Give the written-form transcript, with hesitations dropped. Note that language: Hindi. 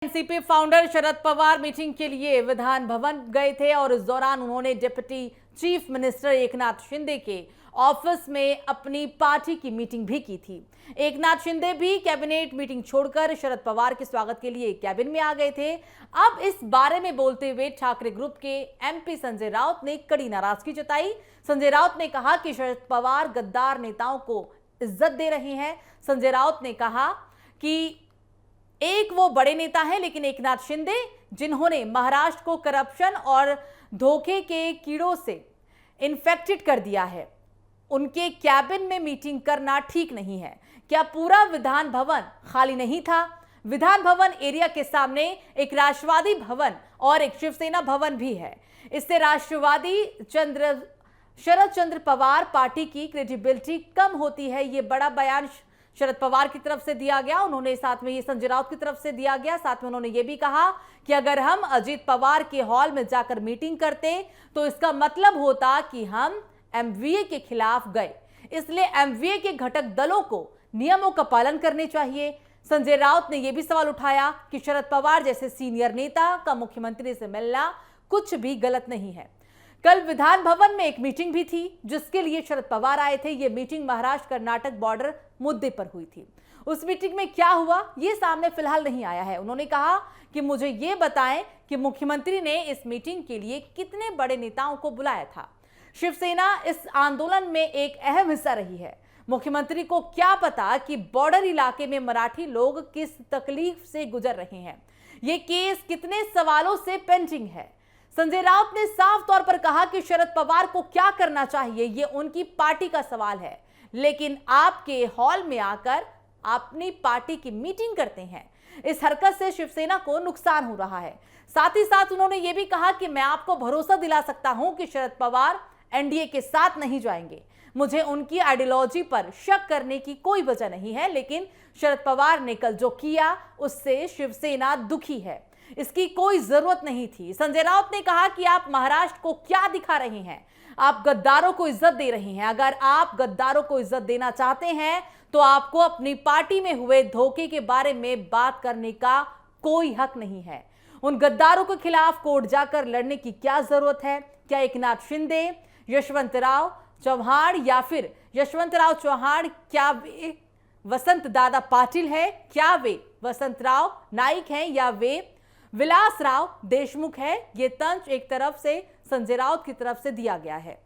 NCP founder Sharad Pawar meeting के लिए विधान भवन गए थे और इस दौरान उन्होंने deputy chief minister Eknath Shinde के ऑफिस में अपनी पार्टी की मीटिंग भी की थी। एकनाथ शिंदे भी कैबिनेट मीटिंग छोड़कर शरद पवार के स्वागत के लिए कैबिन में आ गए थे। अब इस बारे में बोलते हुए ठाकरे ग्रुप के एमपी संजय राउत ने कड़ी नाराजगी जताई। संजय राउत ने कहा कि शरद पवार गद्दार नेताओं को इज्जत दे रहे हैं। संजय राउत ने कहा कि एक वो बड़े नेता हैं, लेकिन एकनाथ शिंदे जिन्होंने महाराष्ट्र को करप्शन और धोखे के कीड़ों से इन्फेक्टेड कर दिया है, उनके कैबिन में मीटिंग करना ठीक नहीं है। क्या पूरा विधान भवन खाली नहीं था? विधान भवन एरिया के सामने एक राष्ट्रवादी भवन और एक शिवसेना भवन भी है। इससे राष्ट्रवादी शरद चंद्र पवार पार्टी की क्रेडिबिलिटी कम होती है। ये बड़ा बयान शरद पवार की तरफ से दिया गया। उन्होंने साथ में ये संजय राउत की तरफ से दिया गया। साथ में उन्होंने ये भी कहा कि अगर हम अजीत पवार के हॉल में जाकर मीटिंग करते तो इसका मतलब होता कि हम एमवीए के खिलाफ गए। इसलिए एमवीए के घटक दलों को नियमों का पालन करने चाहिए। संजय राउत ने यह भी सवाल उठाया कि शरद पवार जैसे सीनियर नेता का मुख्यमंत्री से मिलना कुछ भी गलत नहीं है। कल विधान भवन में एक मीटिंग भी थी जिसके लिए शरद पवार आए थे। यह मीटिंग महाराष्ट्र कर्नाटक बॉर्डर मुद्दे पर हुई थी। उस मीटिंग में क्या हुआ ये सामने फिलहाल नहीं आया है। उन्होंने कहा कि मुझे ये बताएं कि मुख्यमंत्री ने इस मीटिंग के लिए कितने बड़े नेताओं को बुलाया था। शिवसेना इस आंदोलन में एक अहम हिस्सा रही है। मुख्यमंत्री को क्या पता कि बॉर्डर इलाके में मराठी लोग किस तकलीफ से गुजर रहे हैं। ये केस कितने सवालों से पेंडिंग है। संजय राउत ने साफ तौर पर कहा कि शरद पवार को क्या करना चाहिए ये उनकी पार्टी का सवाल है, लेकिन आपके हॉल में आकर अपनी पार्टी की मीटिंग करते हैं। इस हरकत से शिवसेना को नुकसान हो रहा है। साथ ही साथ उन्होंने ये भी कहा कि मैं आपको भरोसा दिला सकता हूं कि शरद पवार एनडीए के साथ नहीं जाएंगे। मुझे उनकी आइडियोलॉजी पर शक करने की कोई वजह नहीं है, लेकिन शरद पवार ने कल जो किया उससे शिवसेना दुखी है। इसकी कोई जरूरत नहीं थी। संजय राउत ने कहा कि आप महाराष्ट्र को क्या दिखा रहे हैं? आप गद्दारों को इज्जत दे रहे हैं। अगर आप गद्दारों को इज्जत देना चाहते हैं तो आपको अपनी पार्टी में हुए धोखे के बारे में बात करने का कोई हक नहीं है। उन गद्दारों के खिलाफ कोर्ट जाकर लड़ने की क्या जरूरत है? क्या एकनाथ शिंदे, यशवंतराव चव्हाण या फिर यशवंतराव चव्हाण क्या वे वसंत दादा पाटिल है? क्या वे वसंतराव नाइक हैं या वे विलासराव देशमुख है? ये तंज एक तरफ से संजय राउत की तरफ से दिया गया है।